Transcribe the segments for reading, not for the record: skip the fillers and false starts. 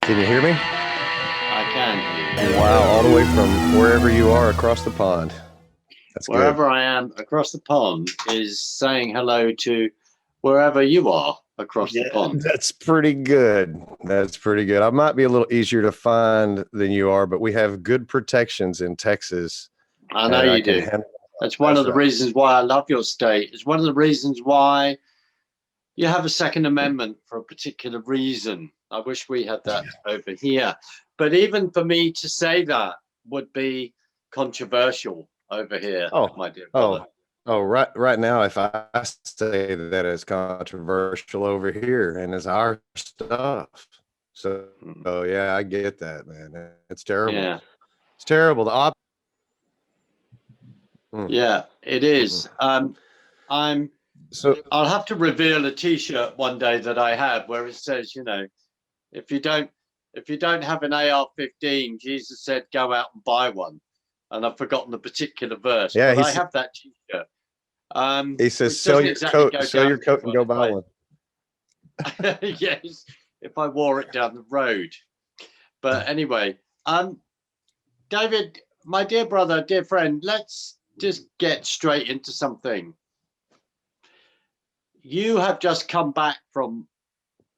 Can you hear me? I can hear you. Wow, all the way from wherever you are across the pond. That's good. Wherever I am across the pond is saying hello to wherever you are across the Yeah, pond. that's pretty good. That's pretty good. I might be a little easier to find than you are, but we have good protections in Texas, I know and I you can do. handle. That's one That's of the right. reasons why I love your state. It's one of the reasons why you have a Second Amendment for a particular reason. I wish we had that over here. But even for me to say that would be controversial over here, Oh, my dear brother. oh, oh! Right now, if I say that it's controversial over here and it's our stuff, so Mm. yeah, I get that, man. It's terrible. Yeah, It's terrible. Mm, yeah, it mm-mm. is. I'm So I'll have to reveal a T-shirt one day that I have where it says, if you don't if you don't have an AR-15, Jesus said, go out and buy one. And I've forgotten the particular verse, yeah, but I have that T-shirt, he says, which doesn't exactly go sell your down too coat and well go buy one. yes, if I wore it down the road. But anyway, David, my dear brother, dear friend, let's just get straight into something. You have just come back from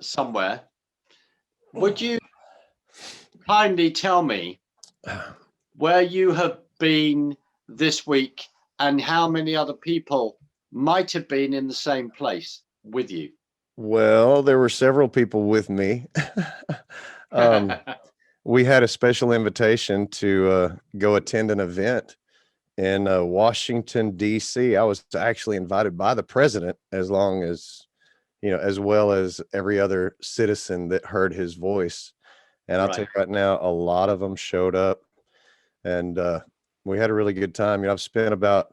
somewhere. Would you kindly tell me where you have been this week and how many other people might have been in the same place with you? Well, there were several people with me. um, we had a special invitation to go attend an event in Washington, D.C. I was actually invited by the president, as long as, as well as every other citizen that heard his voice. And I'll tell Right. you right now, a lot of them showed up, and we had a really good time. I've spent about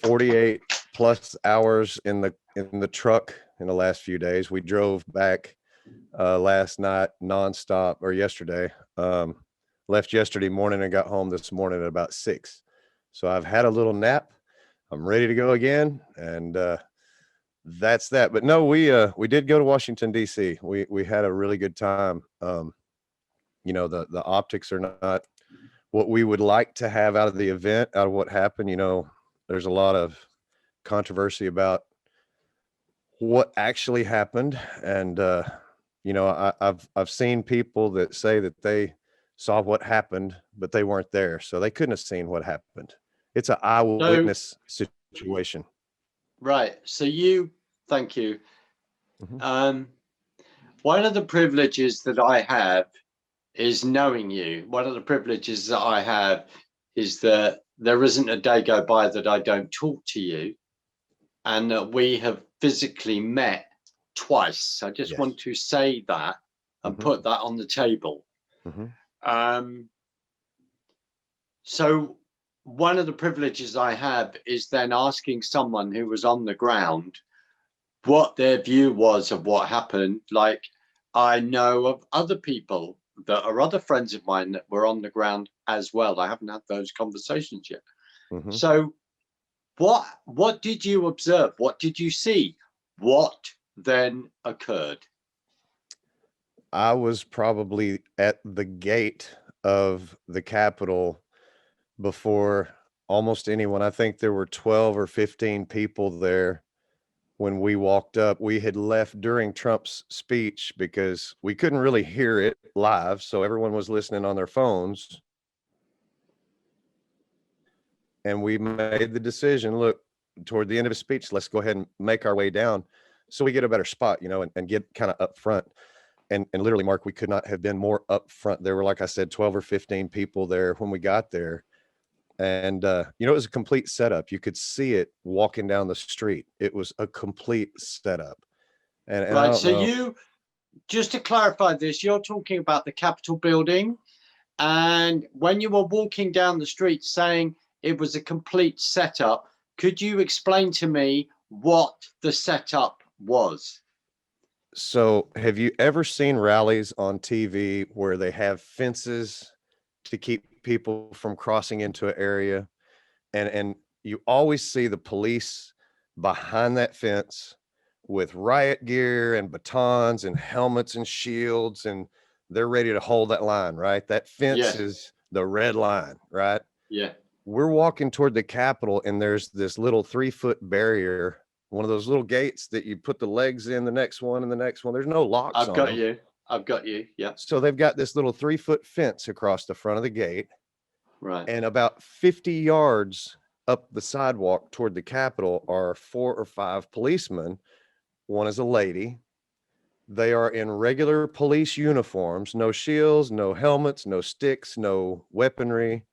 48 plus hours in the truck in the last few days. We drove back last night nonstop, or yesterday. Left yesterday morning and got home this morning at about 6. So I've had a little nap. I'm ready to go again, and that's that. But no, we did go to Washington D.C. We had a really good time. The optics are not what we would like to have out of the event, out of what happened. There's a lot of controversy about what actually happened, and I've seen people that say that they saw what happened, but they weren't there, so they couldn't have seen what happened. It's an So, eyewitness situation. right. Thank you. Mhm. Um, One of the privileges that I have is knowing you. One of the privileges that I have is that there isn't a day go by that I don't talk to you, and that we have physically met twice. I just Yes. want to say that and Hmm. put that on the table. Hmm. Um, so, one of the privileges I have is then asking someone who was on the ground what their view was of what happened. Like, I know of other people that are other friends of mine that were on the ground as well. I haven't had those conversations yet. Hmm. So, what did you observe? What did you see? What then occurred? I was probably at the gate of the Capitol before almost anyone. I think there were 12 or 15 people there when we walked up. We had left during Trump's speech because we couldn't really hear it live, so everyone was listening on their phones. And we made the decision, look, toward the end of his speech, let's go ahead and make our way down so we get a better spot, and get kind of up front. And literally, Mark, we could not have been more up front. There were, like I said, 12 or 15 people there when we got there. And it was a complete setup. You could see it walking down the street. It was a complete setup. And I Right. don't So, know. just to clarify this, you're talking about the Capitol building. And when you were walking down the street saying it was a complete setup, could you explain to me what the setup was? So, have you ever seen rallies on TV where they have fences to keep people from crossing into an area? And you always see the police behind that fence with riot gear and batons and helmets and shields, and they're ready to hold that line, right? That fence Yes. is the red line, right? Yeah. We're walking toward the Capitol, and there's this little 3-foot barrier, one of those little gates that you put the legs in, the next one and the next one. There's no locks I've on got them. you. I've got you. Yeah. So they've got this little 3-foot fence across the front of the gate, Right. and about 50 yards up the sidewalk toward the Capitol are 4 or 5 policemen. One is a lady. They are in regular police uniforms, no shields, no helmets, no sticks, no weaponry.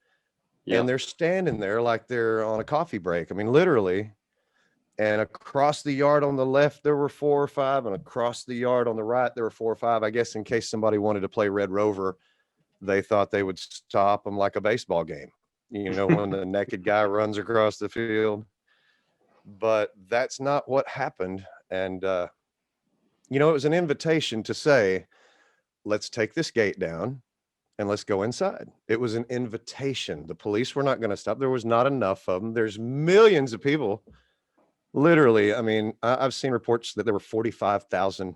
Yeah. And they're standing there like they're on a coffee break. I mean, literally. And across the yard on the left, there were 4 or 5. And across the yard on the right, there were 4 or 5. I guess in case somebody wanted to play Red Rover, they thought they would stop them like a baseball game, you know, when the naked guy runs across the field. But that's not what happened. And, you know, it was an invitation to say, let's take this gate down and let's go inside. It was an invitation. The police were not going to stop. There was not enough of them. There's millions of people. Literally, I mean, I've seen reports that there were 45,000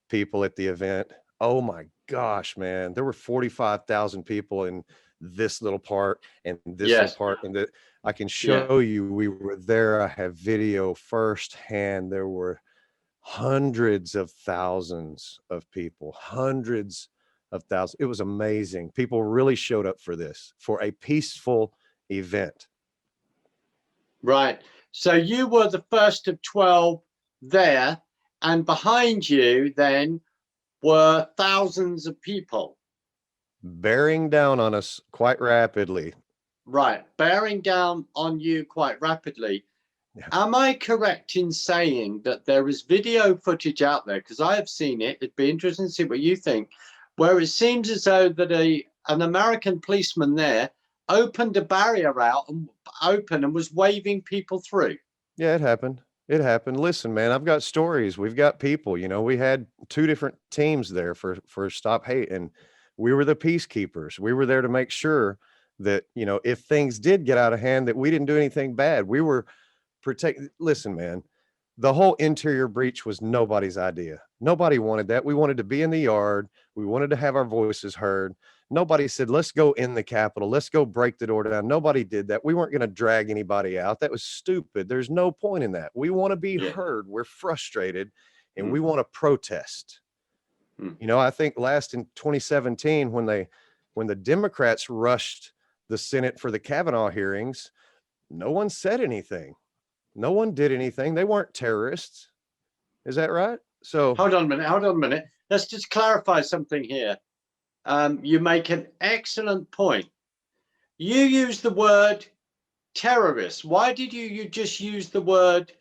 people at the event. Oh my gosh, man. There were 45,000 people in this little part and this little Yes. part. And that I can Yeah. show you, we were there. I have video firsthand. There were hundreds of thousands of people, hundreds of thousands. It was amazing. People really showed up for this, for a peaceful event. Right. So you were the first of 12 there, and behind you then were thousands of people. Bearing down on us quite rapidly. Right. Bearing down on you quite rapidly. Yeah. Am I correct in saying that there is video footage out there? Because I have seen it. It'd be interesting to see what you think, where it seems as though that an American policeman there opened a barrier out and was waving people through. Yeah, it happened. It happened. Listen, man, I've got stories. We've got people, you know, we had 2 different teams there for Stop Hate, and we were the peacekeepers. We were there to make sure that, you know, if things did get out of hand, that we didn't do anything bad. We were listen, man, the whole interior breach was nobody's idea. Nobody wanted that. We wanted to be in the yard. We wanted to have our voices heard. Nobody said, let's go in the Capitol. Let's go break the door down. Nobody did that. We weren't going to drag anybody out. That was stupid. There's no point in that. We want to be heard. We're frustrated and we want to protest. You know, I think last in 2017, when the Democrats rushed the Senate for the Kavanaugh hearings, no one said anything. No one did anything. They weren't terrorists. Is that right? So hold on a minute. Let's just clarify something here. You make an excellent point. You use the word terrorist. Why did you just use the word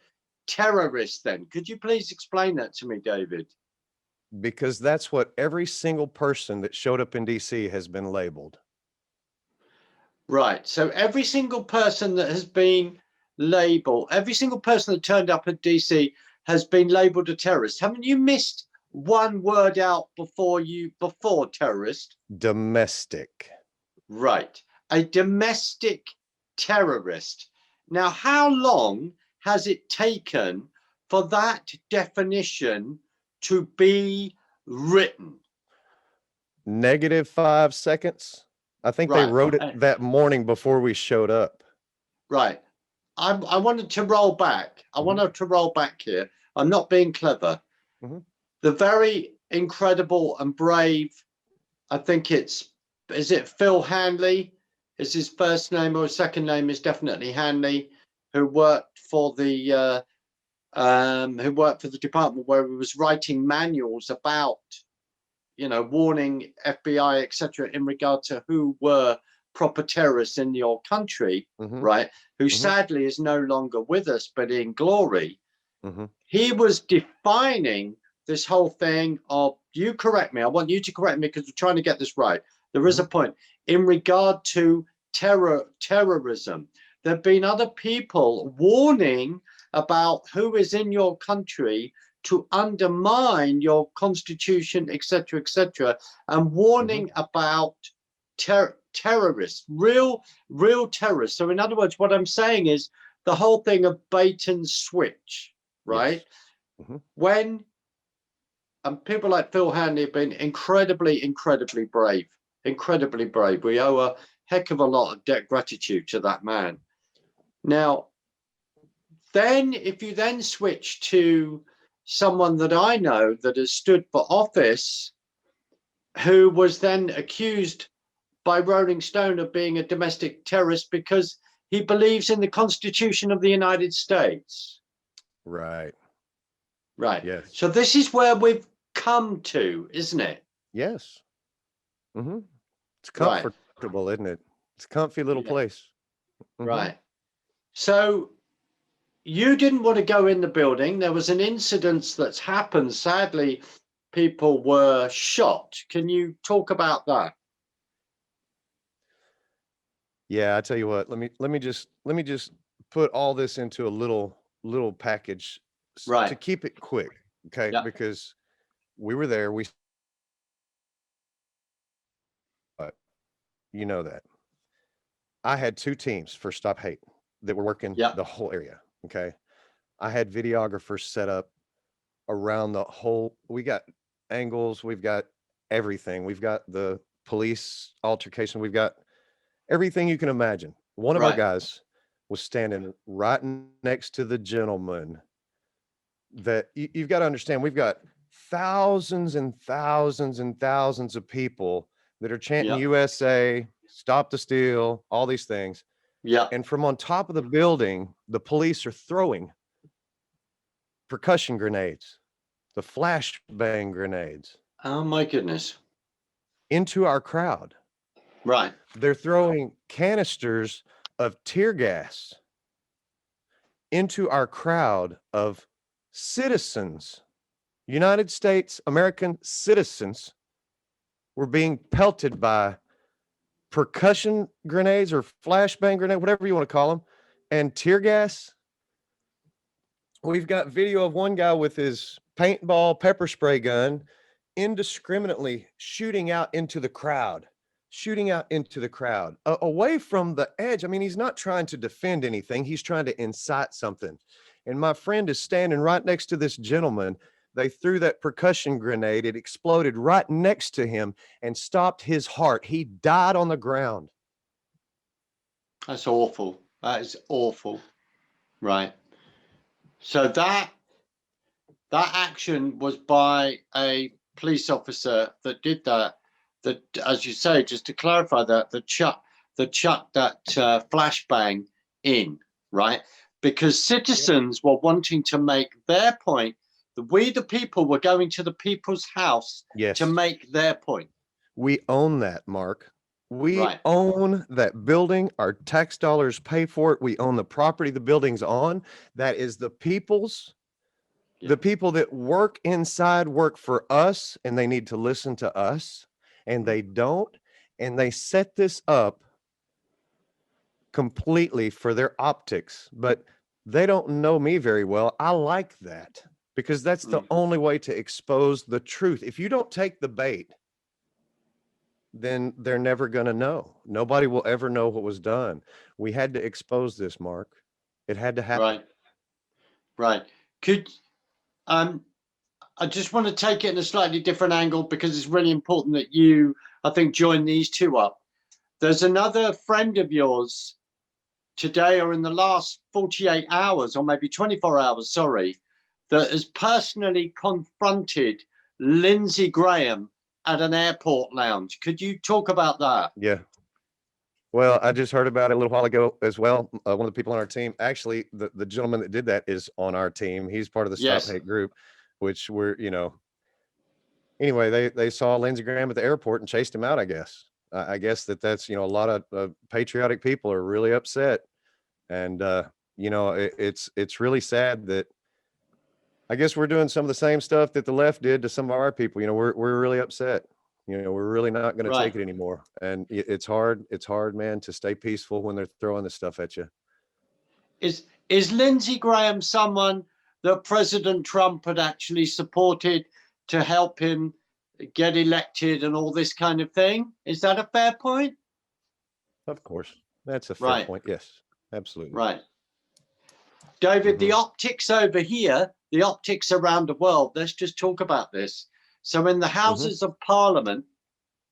terrorist then? Could you please explain that to me, David? Because that's what every single person that showed up in DC has been labeled. Right. So every single person that has been labeled, every single person that turned up at DC has been labeled a terrorist. Haven't you missed one word out before terrorist? Domestic. Right. A domestic terrorist. Now, how long has it taken for that definition to be written? -5 seconds. I think they wrote it that morning before we showed up. Right. I wanted to roll back. I wanted to roll back here. I'm not being clever. The very incredible and brave, I think is it Phil Hanley? Is his first name, or his second name is definitely Hanley, who worked for the department where he was writing manuals about, you know, warning FBI, etc., in regard to who were proper terrorists in your country, right? Who sadly is no longer with us, but in glory. He was defining this whole thing of, you correct me, I want you to correct me because we're trying to get this right. There is a point in regard to terrorism. There have been other people warning about who is in your country to undermine your constitution, etc., and warning about terrorists, real terrorists. So in other words, what I'm saying is the whole thing of bait and switch, right? Yes. When And people like Phil Hanley have been incredibly, incredibly brave. Incredibly brave. We owe a heck of a lot of debt gratitude to that man. Now, then if you then switch to someone that I know that has stood for office, who was then accused by Rolling Stone of being a domestic terrorist because he believes in the Constitution of the United States. Right. Right. Yes. So this is where we've come to, isn't it? Yes. Mm-hmm. It's Right. comfortable, isn't it? It's a comfy little Yeah. place. Mm-hmm. Right. So you didn't want to go in the building. There was an incident that's happened. Sadly, people were shot. Can you talk about that? Yeah, I tell you what, let me just put all this into a little package to Right. keep it quick, okay? Yeah. Because we were there, you know that. I had two teams for Stop Hate that were working Yeah. the whole area, okay? I had videographers set up around the whole, we got angles, we've got everything. We've got the police altercation, we've got everything you can imagine. One of our Right. guys was standing right next to the gentleman that you've got to understand. We've got thousands and thousands and thousands of people that are chanting Yeah. USA, stop the steal, all these things. Yeah. And from on top of the building, the police are throwing percussion grenades, the flashbang grenades Oh my goodness. into our crowd. Right. They're throwing canisters of tear gas into our crowd of citizens, United States American citizens, were being pelted by percussion grenades or flashbang grenade, whatever you want to call them, and tear gas. We've got video of one guy with his paintball pepper spray gun indiscriminately shooting out into the crowd, away from the edge. I mean, he's not trying to defend anything. He's trying to incite something. And my friend is standing right next to this gentleman. They threw that percussion grenade. It exploded right next to him and stopped his heart. He died on the ground. That's awful. That is awful. Right. So that action was by a police officer that did that. That, as you say, just to clarify that, that chucked that flashbang in, right? Because citizens were wanting to make their point. That we, the people, were going to the people's house Yes. to make their point. We own that, Mark. We Right. own that building. Our tax dollars pay for it. We own the property the building's on. That is the people's. Yeah. The people that work inside work for us, and they need to listen to us, and they don't. And they set this up completely for their optics, but they don't know me very well. I like that because that's the only way to expose the truth. If you don't take the bait, then they're never going to know. Nobody will ever know what was done. We had to expose this, Mark. It had to happen. Right. Right. Could I just want to take it in a slightly different angle because it's really important that you, I think, join these two up. There's another friend of yours today or in the last 48 hours or maybe 24 hours, sorry, that has personally confronted Lindsey Graham at an airport lounge. Could you talk about that? Yeah. Well, I just heard about it a little while ago as well. One of the people on our team, actually, the gentleman that did that is on our team. He's part of the Stop Hate group, which we're, anyway, they saw Lindsey Graham at the airport and chased him out, I guess. I guess that's, a lot of patriotic people are really upset. And, it's really sad that I guess we're doing some of the same stuff that the left did to some of our people. We're really upset. We're really not going to take it anymore. And it's hard, man, to stay peaceful when they're throwing this stuff at you. Is Lindsey Graham someone that President Trump had actually supported to help him get elected and all this kind of thing? Is that a fair point? Of course. That's a fair point. Yes, absolutely. Right. David, the optics over here, the optics around the world, let's just talk about this. So in the Houses of Parliament,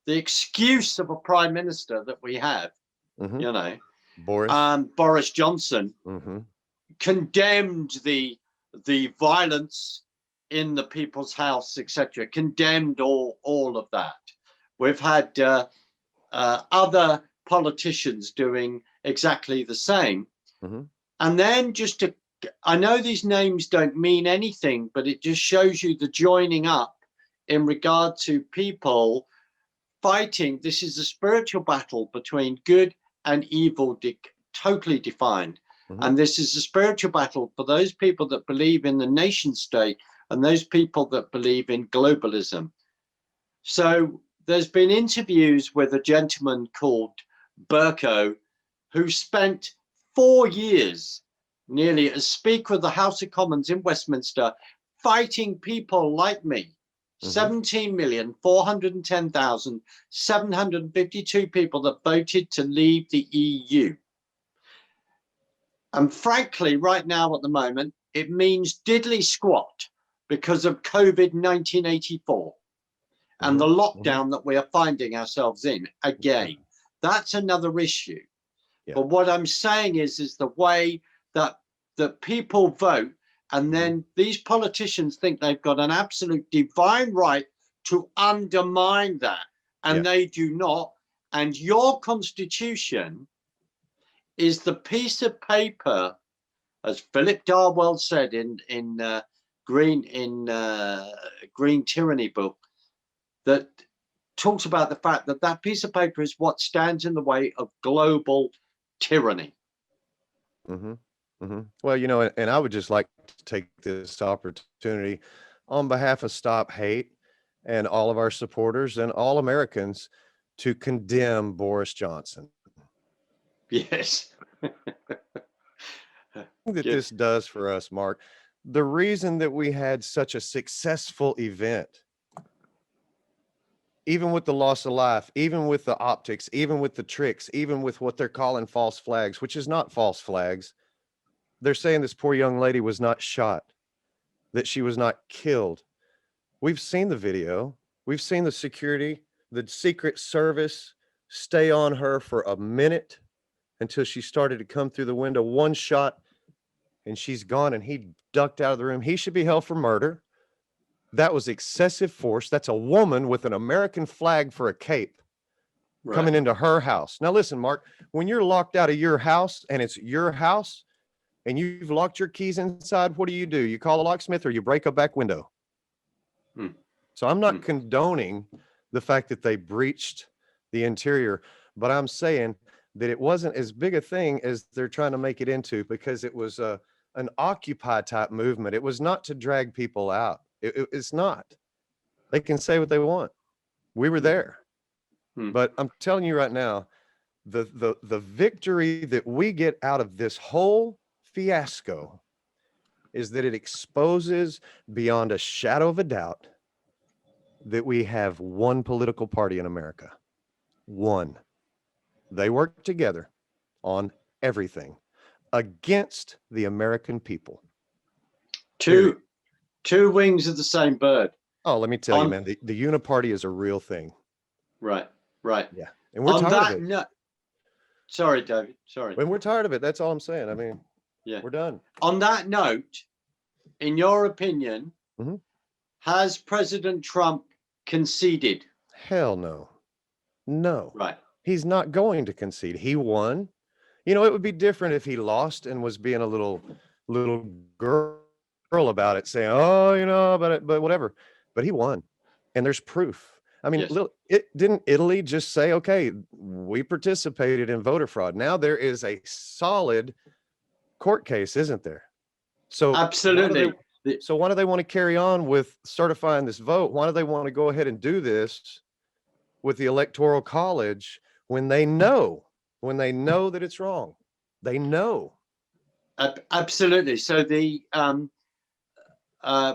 the excuse of a prime minister that we have, you know, Boris Johnson, condemned the violence in the People's House, etc., condemned all of that. We've had other politicians doing exactly the same. And then just to, I know these names don't mean anything, but it just shows you the joining up in regard to people fighting. This is a spiritual battle between good and evil, totally defined. And this is a spiritual battle for those people that believe in the nation state and those people that believe in globalism. So there's been interviews with a gentleman called Burko, who spent 4 years nearly as Speaker of the House of Commons in Westminster, fighting people like me. 17,410,752 people that voted to leave the EU. And frankly, right now at the moment, it means diddly squat because of COVID 1984 and the lockdown that we are finding ourselves in again. That's another issue. But what I'm saying is the way that people vote, and then these politicians think they've got an absolute divine right to undermine that, and they do not. And your constitution is the piece of paper, as Philip Darwell said in Green Tyranny book, that talks about the fact that that piece of paper is what stands in the way of global tyranny. Well, you know, and I would just like to take this opportunity on behalf of Stop Hate and all of our supporters and all Americans to condemn Boris Johnson. Yes. That this does for us, Mark, the reason that we had such a successful event, even with the loss of life, even with the optics, even with the tricks, even with what they're calling false flags, which is not false flags. They're saying this poor young lady was not shot, that she was not killed. We've seen the video. We've seen the security, the Secret Service stay on her for a minute until she started to come through the window. One shot and she's gone, and he ducked out of the room. He should be held for murder. That was excessive force. That's a woman with an American flag for a cape coming into her house. Now listen, Mark, when you're locked out of your house and it's your house and you've locked your keys inside, what do? You call a locksmith or you break a back window. So I'm not condoning the fact that they breached the interior, but I'm saying that it wasn't as big a thing as they're trying to make it into, because it was an Occupy type movement. It was not to drag people out. It's not. They can say what they want. We were there. But I'm telling you right now, the victory that we get out of this whole fiasco is that it exposes beyond a shadow of a doubt that we have one political party in America. One. They work together on everything against the American people. Two wings of the same bird. Oh, let me tell you, man, the uniparty is a real thing. Right. Yeah. And we're tired of it. Sorry, David. Sorry. When we're tired of it, that's all I'm saying. I mean, we're done. On that note, in your opinion, has President Trump conceded? Hell no. No. Right. He's not going to concede. He won. You know, it would be different if he lost and was being a little girl about it, saying, "Oh, you know, but whatever." But he won, and there's proof. I mean, didn't Italy just say, "Okay, we participated in voter fraud"? Now there is a solid court case, isn't there? So absolutely. Why do they want to carry on with certifying this vote? Why do they want to go ahead and do this with the Electoral College when they know that it's wrong? They know. Absolutely. So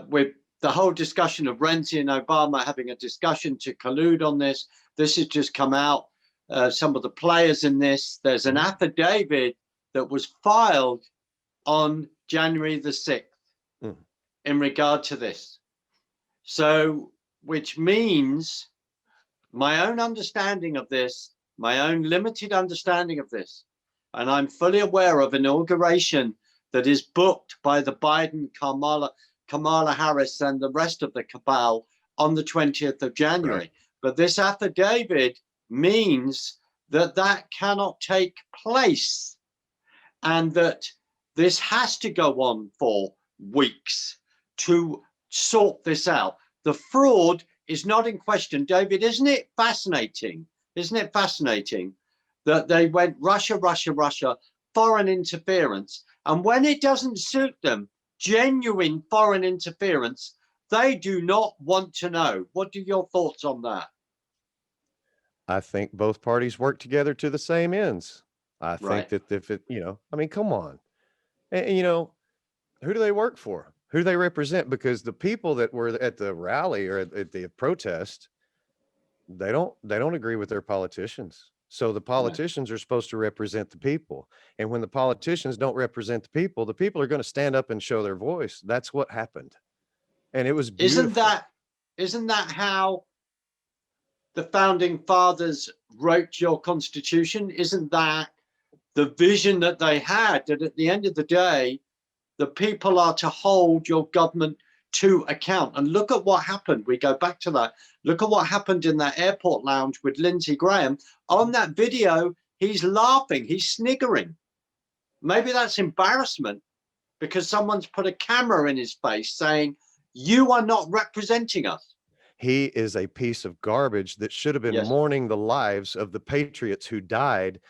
with the whole discussion of Renzi and Obama having a discussion to collude on this has just come out. Some of the players in this, there's an affidavit that was filed on January the 6th in regard to this. So which means my own understanding of this, my own limited understanding of this, and I'm fully aware of inauguration that is booked by the Biden, Kamala Harris, and the rest of the cabal on the 20th of January. Right. But this affidavit means that that cannot take place, and that this has to go on for weeks to sort this out. The fraud is not in question. David, isn't it fascinating? Isn't it fascinating that they went Russia, Russia, Russia, foreign interference, and when it doesn't suit them, genuine foreign interference, they do not want to know. What are your thoughts on that? I think both parties work together to the same ends. I think Right. that if it, I mean, come on. And, who do they work for? Who do they represent? Because the people that were at the rally or at the protest, they don't agree with their politicians. So the politicians are supposed to represent the people. And when the politicians don't represent the people are going to stand up and show their voice. That's what happened. And it was beautiful. Isn't that how the founding fathers wrote your constitution? Isn't that the vision that they had, that at the end of the day, the people are to hold your government to account? And look at what happened. We go back to that. Look at what happened in that airport lounge with Lindsey Graham. On that video, he's laughing, he's sniggering. Maybe that's embarrassment because someone's put a camera in his face saying, you are not representing us. He is a piece of garbage that should have been mourning the lives of the patriots who died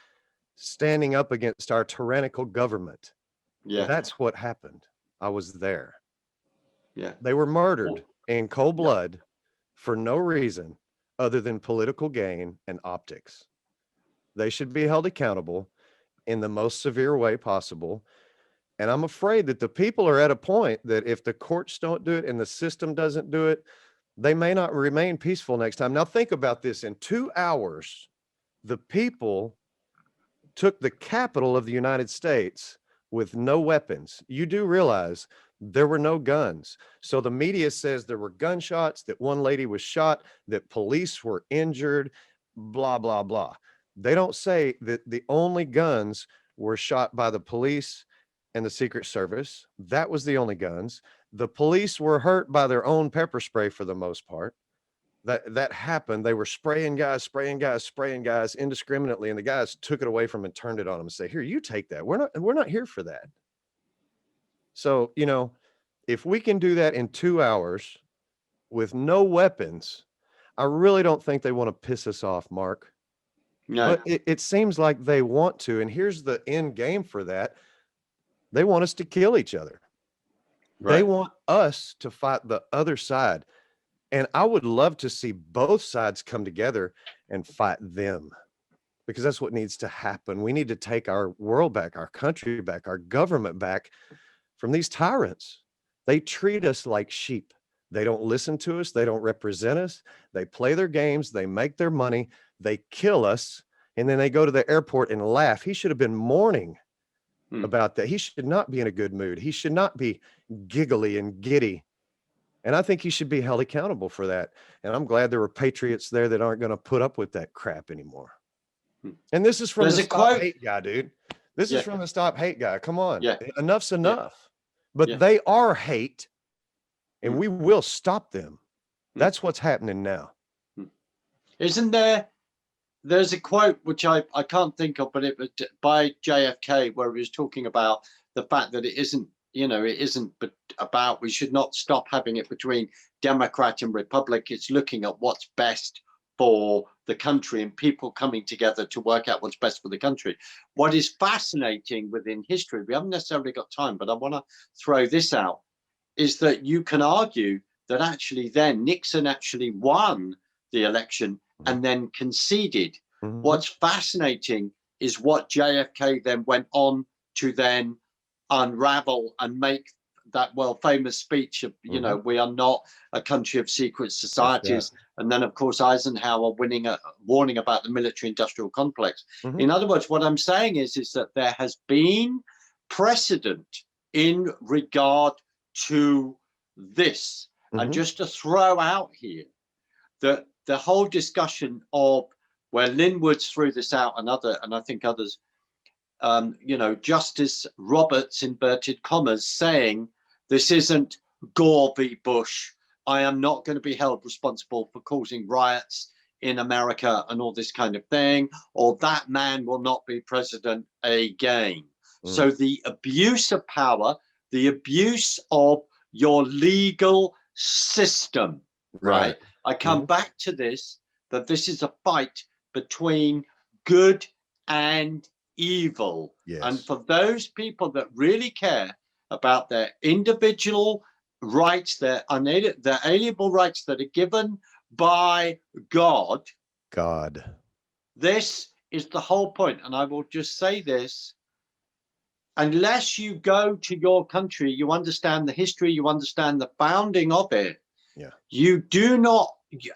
standing up against our tyrannical government. Yeah. That's what happened. I was there. Yeah. They were murdered in cold blood for no reason other than political gain and optics. They should be held accountable in the most severe way possible. And I'm afraid that the people are at a point that if the courts don't do it and the system doesn't do it, they may not remain peaceful next time. Now think about this. In 2 hours, the people took the capital of the United States with no weapons. You do realize there were no guns. So the media says there were gunshots, that one lady was shot, that police were injured, blah, blah, blah. They don't say that the only guns were shot by the police and the Secret Service. That was the only guns. The police were hurt by their own pepper spray for the most part. That happened. They were spraying guys indiscriminately, and the guys took it away from them and turned it on them and say, here, you take that. We're not here for that. So, if we can do that in 2 hours with no weapons, I really don't think they want to piss us off, Mark. No. But it seems like they want to. And here's the end game for that. They want us to kill each other. Right. They want us to fight the other side. And I would love to see both sides come together and fight them, because that's what needs to happen. We need to take our world back, our country back, our government back from these tyrants. They treat us like sheep. They don't listen to us. They don't represent us. They play their games. They make their money. They kill us. And then they go to the airport and laugh. He should have been mourning about that. He should not be in a good mood. He should not be giggly and giddy. And I think he should be held accountable for that. And I'm glad there were patriots there that aren't going to put up with that crap anymore. And this is from the Stop Hate guy, dude. This is from the Stop Hate guy. Come on. Yeah. Enough's enough. But they are hate, and we will stop them. That's what's happening now. Isn't there's a quote which I can't think of, but it was by JFK, where he was talking about the fact that it isn't about, we should not stop having it between Democrat and Republic. It's looking at what's best for the country and people coming together to work out what's best for the country. What is fascinating within history, we haven't necessarily got time, but I want to throw this out, is that you can argue that actually then Nixon actually won the election and then conceded. What's fascinating is what JFK then went on to then unravel and make that famous speech of, we are not a country of secret societies. And then, of course, Eisenhower warning about the military industrial complex. In other words, what I'm saying is that there has been precedent in regard to this. And just to throw out here, the whole discussion of where Lynn Woods threw this out, and I think others, Justice Roberts, inverted commas, saying this isn't Gore v. Bush. I am not going to be held responsible for causing riots in America and all this kind of thing, or that man will not be president again. So the abuse of power, the abuse of your legal system, right? I come back to this, that this is a fight between good and evil. Yes. And for those people that really care about their individual rights, their alienable rights that are given by God, this is the whole point. And I will just say this: unless you go to your country, you understand the history, you understand the founding of it. Yeah. You do not,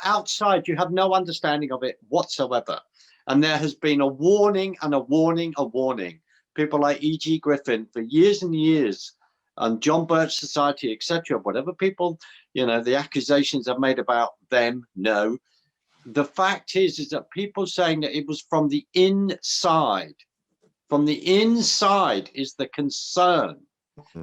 outside, you have no understanding of it whatsoever. And there has been a warning and a warning, a warning. People like E.G. Griffin for years and years, and John Birch Society, etc., whatever people, the accusations are made about them, no. The fact is that people saying that it was from the inside. From the inside is the concern.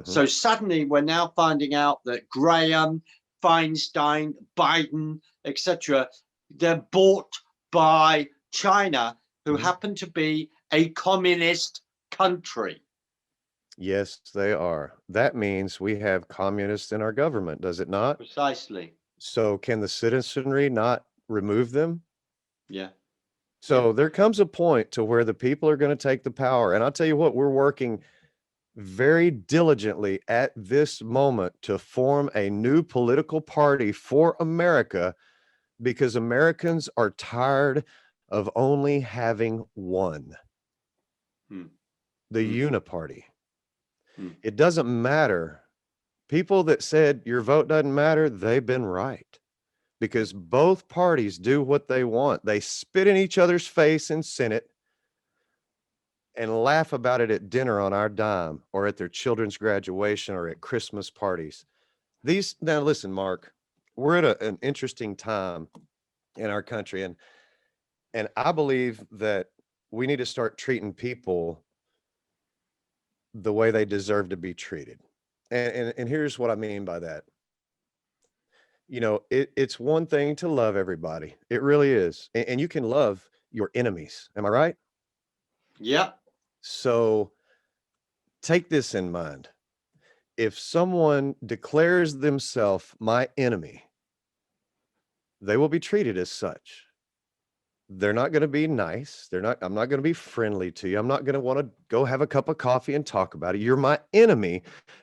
So suddenly we're now finding out that Graham, Feinstein, Biden, etc., they're bought by China, who happen to be a communist country. Yes, they are. That means we have communists in our government, does it not? Precisely. So can the citizenry not remove them? Yeah. So there comes a point to where the people are going to take the power. And I'll tell you what, we're working very diligently at this moment to form a new political party for America, because Americans are tired of only having one, the uniparty. It doesn't matter. People that said your vote doesn't matter, they've been right, because both parties do what they want. They spit in each other's face in Senate and laugh about it at dinner on our dime, or at their children's graduation, or at Christmas parties. Now listen, Mark, we're at an interesting time in our country, and I believe that we need to start treating people the way they deserve to be treated. And here's what I mean by that. It's one thing to love everybody. It really is. And you can love your enemies. Am I right? Yeah. So take this in mind. If someone declares themselves my enemy, they will be treated as such. They're not going to be nice. I'm not going to be friendly to you. I'm not going to want to go have a cup of coffee and talk about it. You're my enemy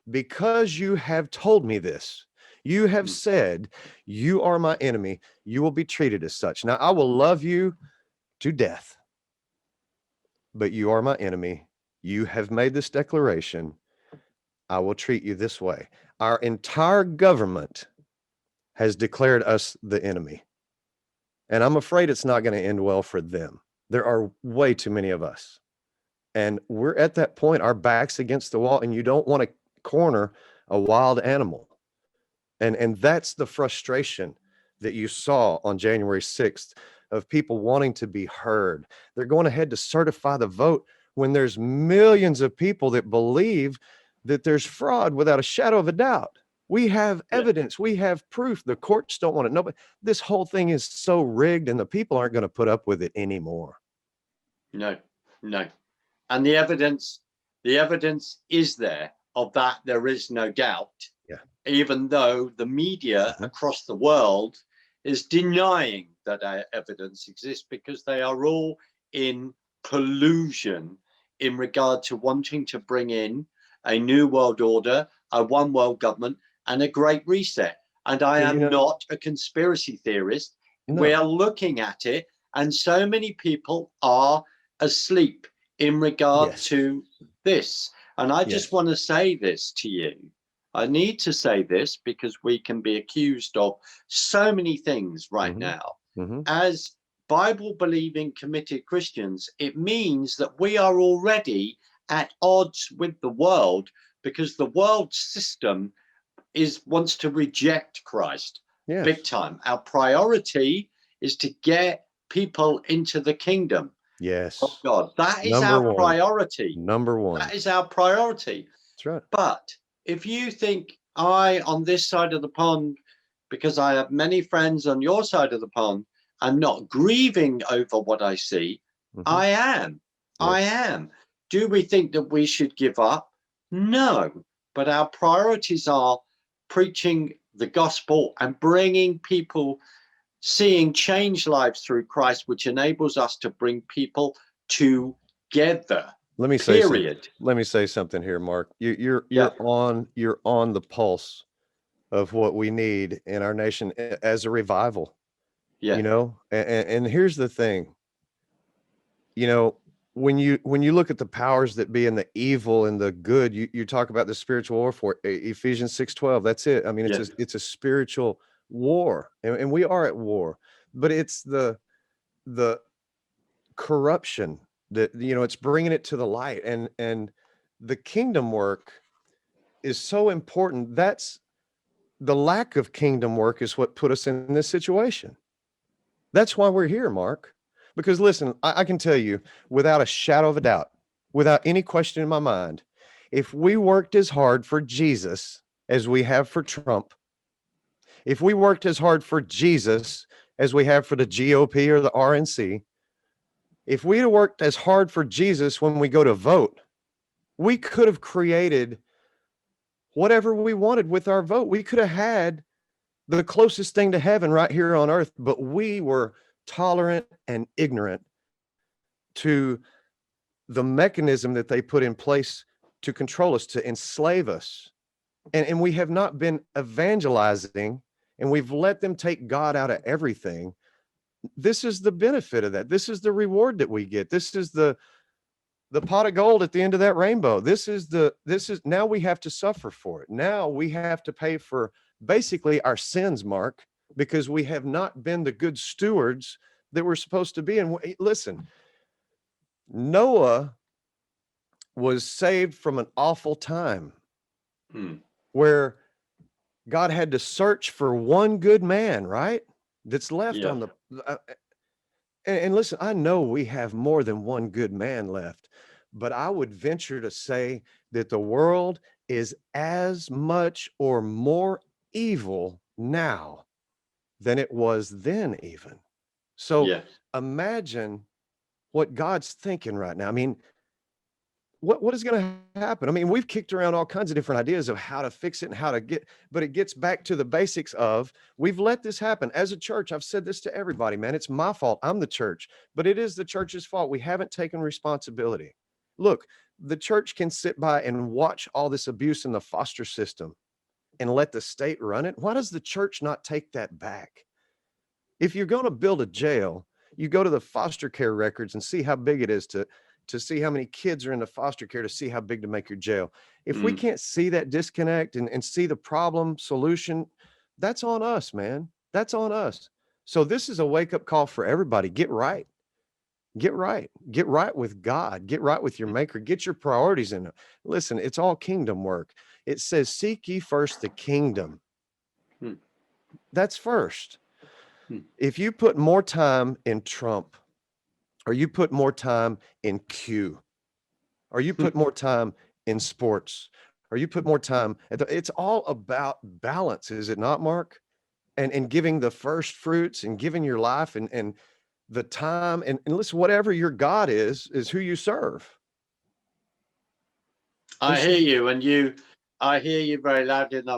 because you have told me this. You have said you are my enemy. You will be treated as such. Now, I will love you to death, but you are my enemy. You have made this declaration. I will treat you this way. Our entire government has declared us the enemy. And I'm afraid it's not going to end well for them. There are way too many of us. And we're at that point, our backs against the wall, and you don't want to corner a wild animal. And that's the frustration that you saw on January 6th of people wanting to be heard. They're going ahead to certify the vote when there's millions of people that believe that there's fraud without a shadow of a doubt. We have evidence. We have proof. The courts don't want it. No, but this whole thing is so rigged, and the people aren't going to put up with it anymore. No. And the evidence is there of that. There is no doubt. Yeah. Even though the media across the world is denying that evidence exists, because they are all in collusion in regard to wanting to bring in a new world order, a one world government, and a great reset. And I am not a conspiracy theorist. No. We are looking at it, and so many people are asleep in regard to this. And I just want to say this to you. I need to say this because we can be accused of so many things right now. As Bible-believing, committed Christians, it means that we are already at odds with the world, because the world system wants to reject Christ big time. Our priority is to get people into the kingdom of Yes. God. That is Number our one. priority. Number one. That is our priority. That's right. But if you think on this side of the pond, because I have many friends on your side of the pond, I'm not grieving over what I see. I am. I am. Do we think that we should give up? No. But our priorities are preaching the gospel and bringing people, seeing changed lives through Christ, which enables us to bring people together. Let me say period. Let me say something here, Mark. You're on the pulse of what we need in our nation as a revival. Yeah. You know, and here's the thing. You know, when you look at the powers that be and the evil and the good, you talk about the spiritual warfare. Ephesians 6:12. That's it. I mean, it's a spiritual war, and we are at war, but it's the corruption that, you know, it's bringing it to the light, and the kingdom work is so important. That's the lack of kingdom work is what put us in this situation. That's why we're here, Mark. Because listen, I can tell you without a shadow of a doubt, without any question in my mind, if we worked as hard for Jesus as we have for Trump, if we worked as hard for Jesus as we have for the GOP or the RNC, if we had worked as hard for Jesus when we go to vote, we could have created whatever we wanted with our vote. We could have had the closest thing to heaven right here on earth, but we were tolerant and ignorant to the mechanism that they put in place to control us, to enslave us. And we have not been evangelizing, and we've let them take God out of everything. This is the benefit of that. This is the reward that we get. This is the pot of gold at the end of that rainbow. This is now we have to suffer for it. Now we have to pay for basically our sins, Mark, because we have not been the good stewards that we're supposed to be. And listen, Noah was saved from an awful time where God had to search for one good man, right? That's left on the, and listen, I know we have more than one good man left, but I would venture to say that the world is as much or more evil now than it was then even. So imagine what God's thinking right now. I mean, what is going to happen? I mean, we've kicked around all kinds of different ideas of how to fix it and how to get, but it gets back to the basics of we've let this happen as a church. I've said this to everybody, man, it's my fault. I'm the church, but it is the church's fault. We haven't taken responsibility. Look, the church can sit by and watch all this abuse in the foster system and let the state run it. Why does the church not take that back? If you're going to build a jail, you go to the foster care records and see how big it is to see how many kids are in the foster care, to see how big to make your jail. If we can't see that disconnect and see the problem solution, that's on us, man. That's on us. So this is a wake-up call for everybody. Get right. Get right. Get right with God. Get right with your maker. Get your priorities in it. Listen, it's all kingdom work. It says, seek ye first the kingdom. That's first. If you put more time in Trump, or you put more time in Q, or you put more time in sports, or you put more time it's all about balance, is it not, Mark? And giving the first fruits and giving your life and the time and listen, whatever your God is who you serve. I hear you, and I hear you very loudly, and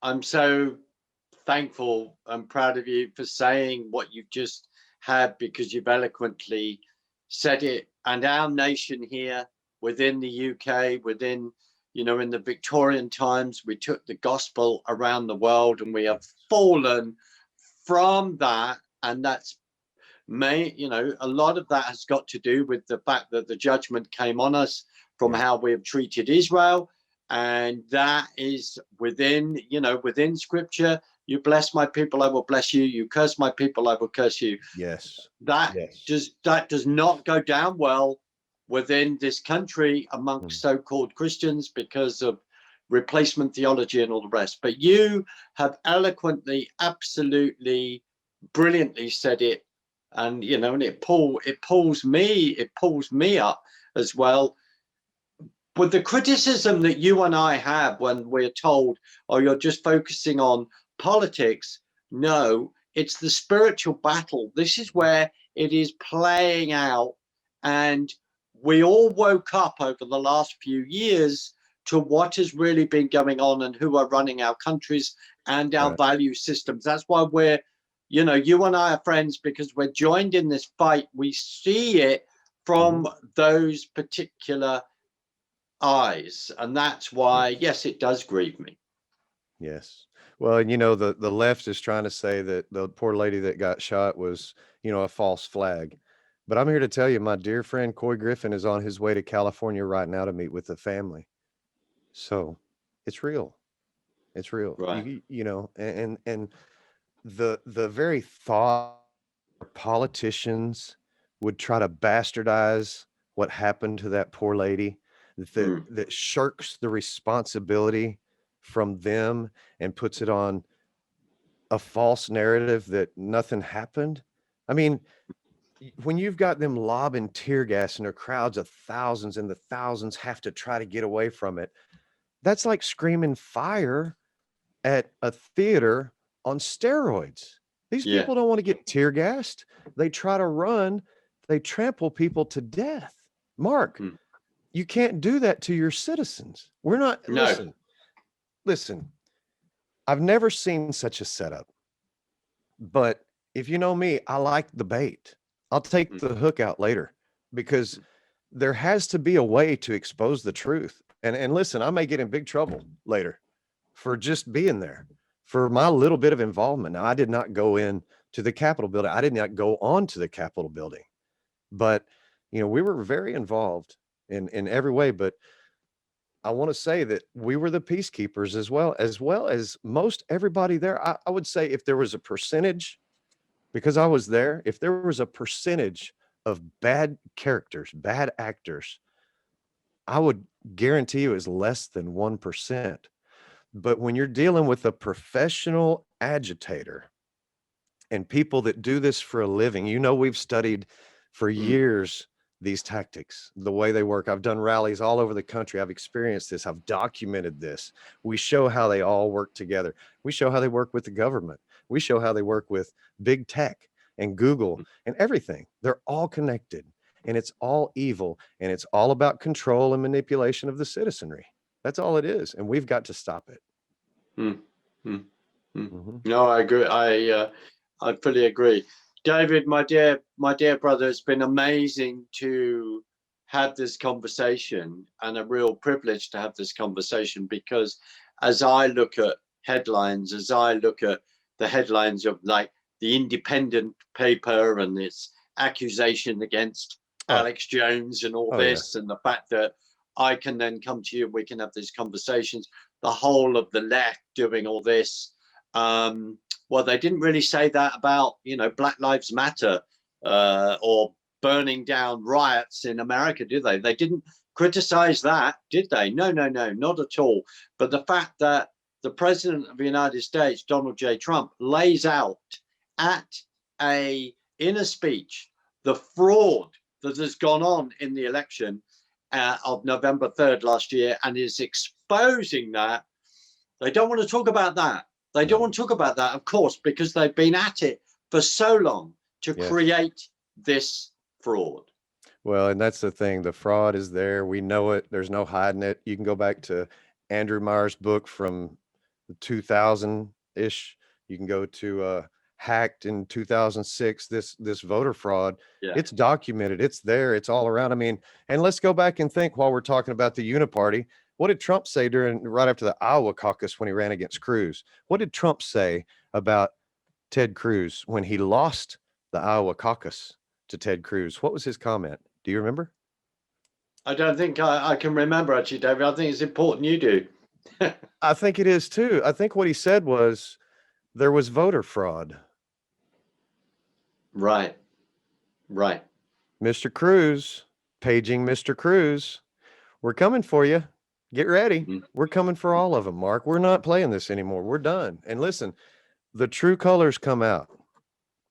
I'm so thankful and proud of you for saying what you've just had, because you've eloquently said it. And our nation here within the UK, within, in the Victorian times, we took the gospel around the world, and we have fallen from that. And that's a lot of that has got to do with the fact that the judgment came on us from how we have treated Israel. And that is within scripture. You bless my people, I will bless you. You curse my people, I will curse you. Yes. That does not go down well within this country amongst so-called Christians because of replacement theology and all the rest. But you have eloquently, absolutely brilliantly said it, and and it pulls me up as well. But the criticism that you and I have when we're told, "Oh, you're just focusing on politics," no, it's the spiritual battle. This is where it is playing out, and we all woke up over the last few years to what has really been going on and who are running our countries and our Right. value systems. That's why you and I are friends, because we're joined in this fight. We see it from those particular eyes, and that's why, Yes. yes, it does grieve me. Yes. Well, and the left is trying to say that the poor lady that got shot was, a false flag. But I'm here to tell you, my dear friend Coy Griffin is on his way to California right now to meet with the family. So it's real. It's real. Right. And the very thought politicians would try to bastardize what happened to that poor lady, that Mm. that shirks the responsibility from them and puts it on a false narrative that nothing happened. I mean, when you've got them lobbing tear gas and there are crowds of thousands and the thousands have to try to get away from it, that's like screaming fire at a theater on steroids. These Yeah. people don't want to get tear gassed. They try to run, they trample people to death. Mark, Mm. you can't do that to your citizens. We're not, No. listen, I've never seen such a setup. But if you know me, I like the bait. I'll take Mm. the hook out later because there has to be a way to expose the truth. And listen, I may get in big trouble later for just being there, for my little bit of involvement. Now, I did not go in to the Capitol building. I did not go on to the Capitol building, but we were very involved in every way. But I want to say that we were the peacekeepers as well as most everybody there. I would say if there was a percentage, because I was there, if there was a percentage of bad characters, bad actors, I would guarantee you is less than 1%. But when you're dealing with a professional agitator and people that do this for a living, we've studied for Mm. years these tactics, the way they work. I've done rallies all over the country. I've experienced this. I've documented this. We show how they all work together. We show how they work with the government. We show how they work with big tech and Google and everything. They're all connected and it's all evil and it's all about control and manipulation of the citizenry. That's all it is. And we've got to stop it. Mm. Mm. Mm. Mhm. No, I agree. I fully agree. David, my dear brother, it's been amazing to have this conversation, and a real privilege to have this conversation, because as I look at headlines, as I look at the headlines of like the Independent paper and its accusation against Oh, Alex Jones and all oh yeah. this, and the fact that I can then come to you and we can have these conversations, the whole of the left doing all this. Well, they didn't really say that about, Black Lives Matter, or burning down riots in America, did they? They didn't criticize that, did they? No, no, no, not at all. But the fact that the president of the United States, Donald J. Trump, lays out at in a speech the fraud that has gone on in the election of November 3rd last year, and is exposing that. They don't want to talk about that. They don't No. want to talk about that, of course, because they've been at it for so long to Yes. create this fraud. Well, and that's the thing. The fraud is there. We know it. There's no hiding it. You can go back to Andrew Meyer's book from 2000-ish. You can go to Hacked in 2006, this voter fraud. Yeah. It's documented. It's there. It's all around. I mean, and let's go back and think while we're talking about the uniparty. What did Trump say right after the Iowa caucus when he ran against Cruz? What did Trump say about Ted Cruz when he lost the Iowa caucus to Ted Cruz? What was his comment? Do you remember? I don't think I can remember, actually, David. I think it's important you do. I think it is too. I think what he said was there was voter fraud. Right. Right. Mr. Cruz, paging Mr. Cruz, we're coming for you. Get ready. Mm. We're coming for all of them, Mark. We're not playing this anymore. We're done. And listen, the true colors come out.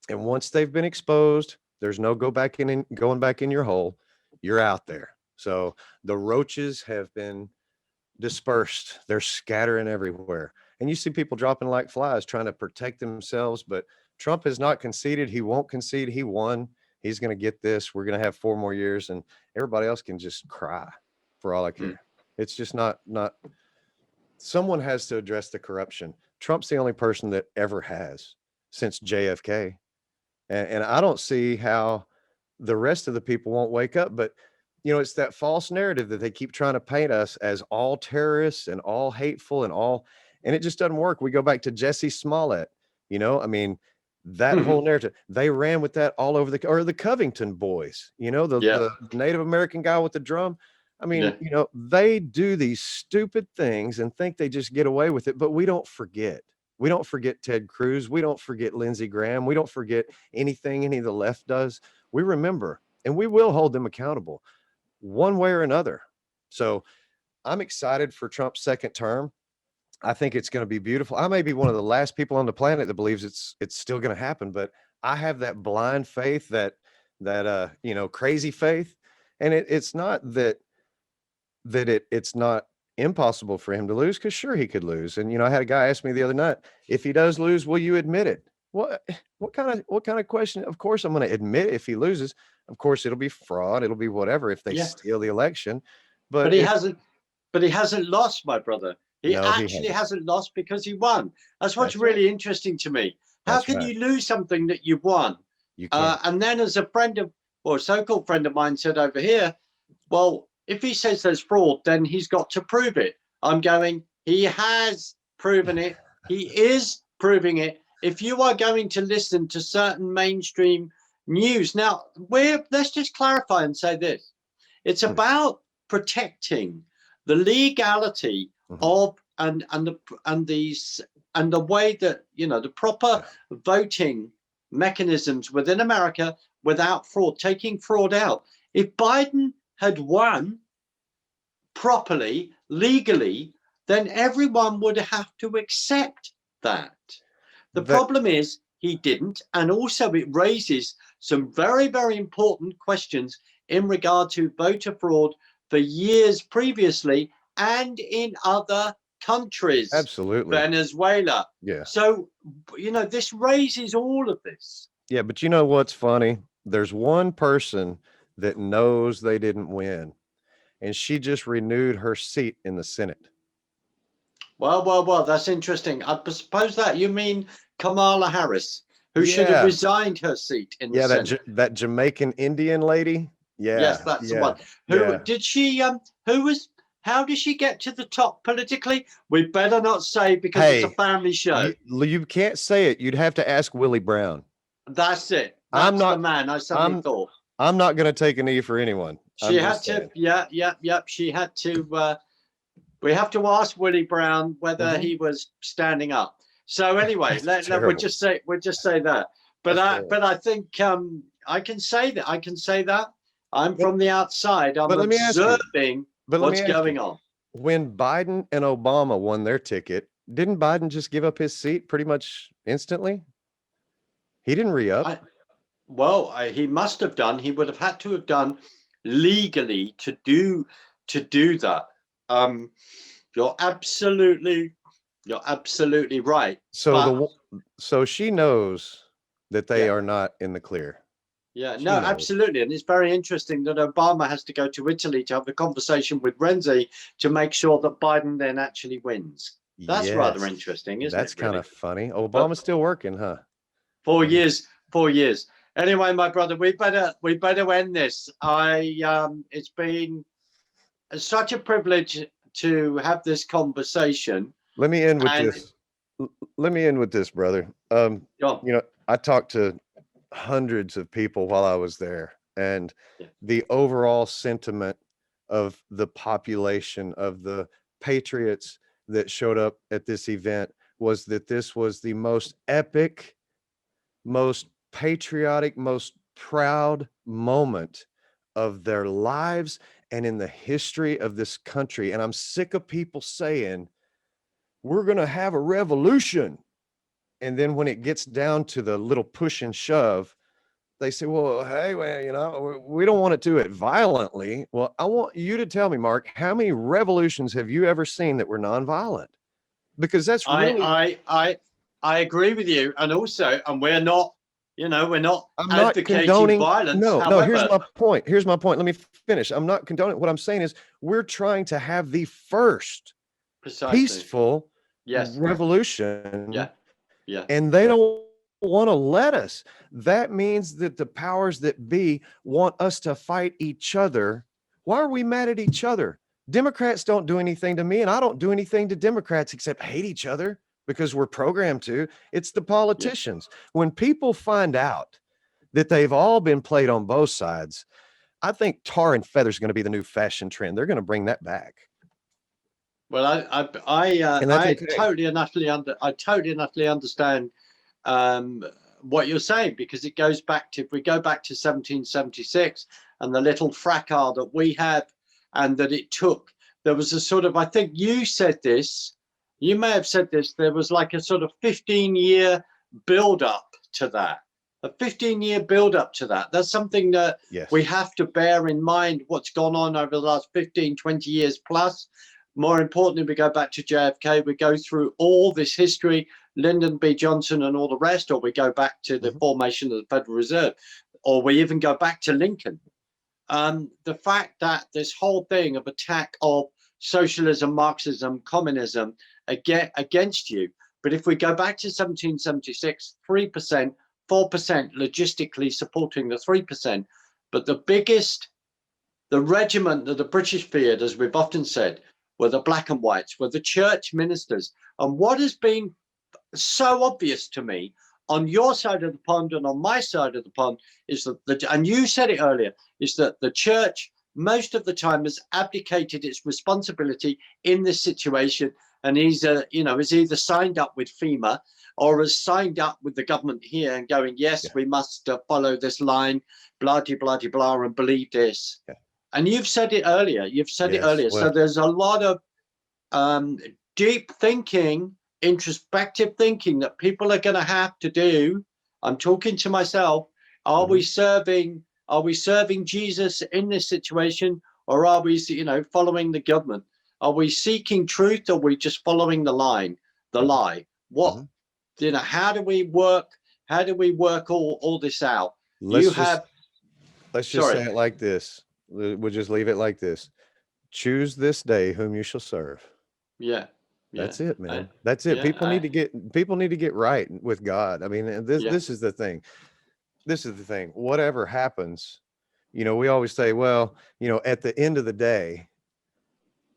And once they've been exposed, there's no going back in your hole. You're out there. So the roaches have been dispersed. They're scattering everywhere. And you see people dropping like flies trying to protect themselves. But Trump has not conceded. He won't concede. He won. He's going to get this. We're going to have 4 more years, and everybody else can just cry for all I care. It's just not. Someone has to address the corruption. Trump's the only person that ever has since JFK. And I don't see how the rest of the people won't wake up. But, it's that false narrative that they keep trying to paint us as all terrorists and all hateful and it just doesn't work. We go back to Jesse Smollett, I mean, that whole narrative, they ran with that all over the Covington boys, the Native American guy with the drum. I mean, they do these stupid things and think they just get away with it, but we don't forget. We don't forget Ted Cruz. We don't forget Lindsey Graham. We don't forget anything any of the left does. We remember, and we will hold them accountable one way or another. So I'm excited for Trump's second term. I think it's going to be beautiful. I may be one of the last people on the planet that believes it's still going to happen, but I have that blind faith, that crazy faith. And it's not that it's not impossible for him to lose, because sure, he could lose. And I had a guy ask me the other night, if he does lose, will you admit it? What kind of question? Of course I'm going to admit if he loses. Of course it'll be fraud, it'll be whatever if they steal the election. But he hasn't lost, my brother. He hasn't lost because he won. That's what's really interesting to me. How can you lose something that you've won? You can't. And then, as a so-called friend of mine said over here, well, if he says there's fraud, then he's got to prove it. I'm going, he has proven it. He is proving it. If you are going to listen to certain mainstream news, now let's just clarify and say this. It's about protecting the legality of and the way that the proper voting mechanisms within America without fraud, taking fraud out. If Biden had won properly, legally, then everyone would have to accept that. The problem is he didn't, and also it raises some very, very important questions in regard to voter fraud for years previously and in other countries. Absolutely. Venezuela. Yeah. So, this raises all of this. Yeah, but what's funny? There's one person that knows they didn't win, and she just renewed her seat in the Senate. Well, that's interesting. I suppose that you mean Kamala Harris, who should have resigned her seat in the Senate. that Jamaican Indian lady. Yeah. Yes, that's the one. Who did she? How did she get to the top politically? We better not say, because it's a family show. You can't say it. You'd have to ask Willie Brown. That's it. That's the man I suddenly thought. I'm not going to take a knee for anyone. She had to. She had to. We have to ask Willie Brown whether he was standing up. So anyway, we'll just say that. But I think I can say that. I'm from the outside. I'm observing what's going on. When Biden and Obama won their ticket, didn't Biden just give up his seat pretty much instantly? He didn't re-up. He must have done. He would have had to have done legally to do that. You're absolutely right. So she knows that they are not in the clear. Yeah, no, absolutely. And it's very interesting that Obama has to go to Italy to have the conversation with Renzi to make sure that Biden then actually wins. That's rather interesting, isn't it? That's kind of funny. Obama's still working, huh? 4 years. Anyway, my brother, we better end this. It's been such a privilege to have this conversation. Let me end with this, brother. I talked to hundreds of people while I was there, and the overall sentiment of the population, of the patriots that showed up at this event, was that this was the most epic, most patriotic, most proud moment of their lives and in the history of this country. And I'm sick of people saying we're going to have a revolution. And then when it gets down to the little push and shove, they say, well, hey, well, you know, we don't want to do it violently. Well, I want you to tell me, Mark, how many revolutions have you ever seen that were nonviolent? Because that's really, I agree with you. And also, and we're not, we're not I'm not advocating condoning. violence. No, here's However, my point. Here's my point. Let me finish. I'm not condoning. What I'm saying is we're trying to have the first precisely. peaceful Yes. revolution, Yeah. Yeah. and they don't want to let us. That means that the powers that be want us to fight each other. Why are we mad at each other? Democrats don't do anything to me, and I don't do anything to Democrats except hate each other because we're programmed to. It's the politicians. When people find out that they've all been played on both sides, I think tar and feather is going to be the new fashion trend. They're going to bring that back. Well, And that's I okay. totally and utterly understand what you're saying, because it goes back to, if we go back to 1776 and the little fracas that we had, and that it took, there was a sort of, I think you said this, you may have said this, there was like a sort of 15-year build up to that. A 15-year build up to that. That's something that Yes. we have to bear in mind, what's gone on over the last 15, 20 years plus. More importantly, we go back to JFK, we go through all this history, Lyndon B. Johnson and all the rest, or we go back to the formation of the Federal Reserve, or we even go back to Lincoln. The fact that this whole thing of attack of socialism, Marxism, communism against you. But if we go back to 1776, 3%, 4% logistically supporting the 3%. But the regiment that the British feared, as we've often said, were the black and whites, were the church ministers. And what has been so obvious to me on your side of the pond and on my side of the pond is that, and you said it earlier, is that the church most of the time has abdicated its responsibility in this situation, and is either signed up with FEMA or has signed up with the government here and going, yes, we must follow this line, blah, blah, blah, blah, and believe this. Yeah. And you've said it earlier. Well, so there's a lot of deep thinking, introspective thinking that people are going to have to do. I'm talking to myself. Are we serving Jesus in this situation, or are we, following the government? Are we seeking truth, or are we just following the lie? What, how do we work all this out? Let's just say it like this. We'll just leave it like this. Choose this day whom you shall serve. Yeah. That's it, man. That's it. People need to get right with God. I mean, this is the thing. This is the thing. Whatever happens, we always say, well, at the end of the day,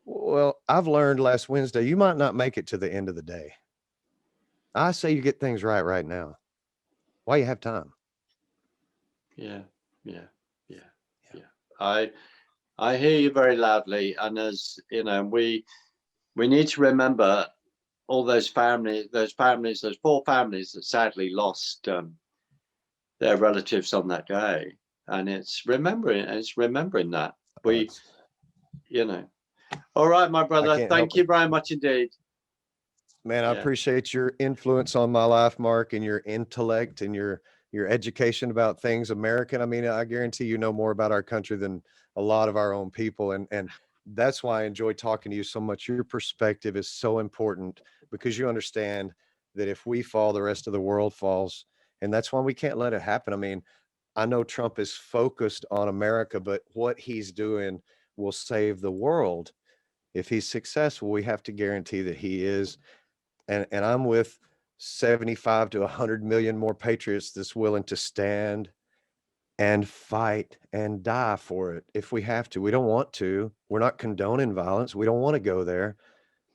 well, I've learned last Wednesday, you might not make it to the end of the day. I say you get things right now. Why you have time? Yeah. I hear you very loudly, and as we need to remember all those families, those 4 families that sadly lost their relatives on that day, and it's remembering that we, All right, my brother. Thank you very much indeed. Man, I appreciate your influence on my life, Mark, and your intellect and your education about things American. I mean, I guarantee you know more about our country than a lot of our own people. And that's why I enjoy talking to you so much. Your perspective is so important because you understand that if we fall, the rest of the world falls. And that's why we can't let it happen. I mean, I know Trump is focused on America, but what he's doing will save the world. If he's successful, we have to guarantee that he is. And I'm with 75 to 100 million more patriots that's willing to stand and fight and die for it if we have to. We don't want to. We're not condoning violence. We don't want to go there,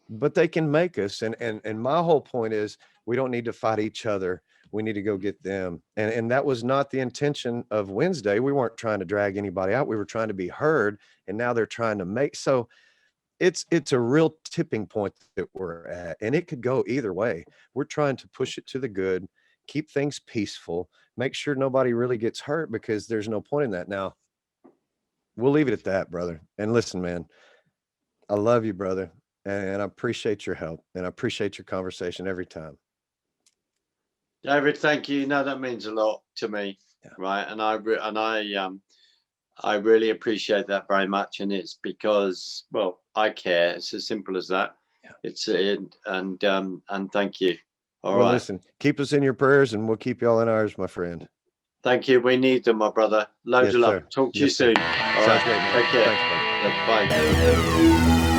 but they can make us. And my whole point is we don't need to fight each other. We need to go get them. And that was not the intention of Wednesday. We weren't trying to drag anybody out. We were trying to be heard. And now they're trying to make, so it's a real tipping point that we're at, and it could go either way. We're trying to push it to the good, keep things peaceful, make sure nobody really gets hurt, because there's no point in that. Now, we'll leave it at that, brother. And listen, man, I love you, brother, and I appreciate your help, and I appreciate your conversation every time. David, thank you. No, that means a lot to me, Yeah. right? And I really appreciate that very much, and it's because, well, I care. It's as simple as that. Yeah. It's and thank you. All Well, right. listen, keep us in your prayers, and we'll keep y'all in ours, my friend. Thank you. We need them, my brother. Loads Yes, of love. sir. Talk to you Yes, sir. soon. All Sounds right. great, man. Take care. Thanks, buddy. Bye.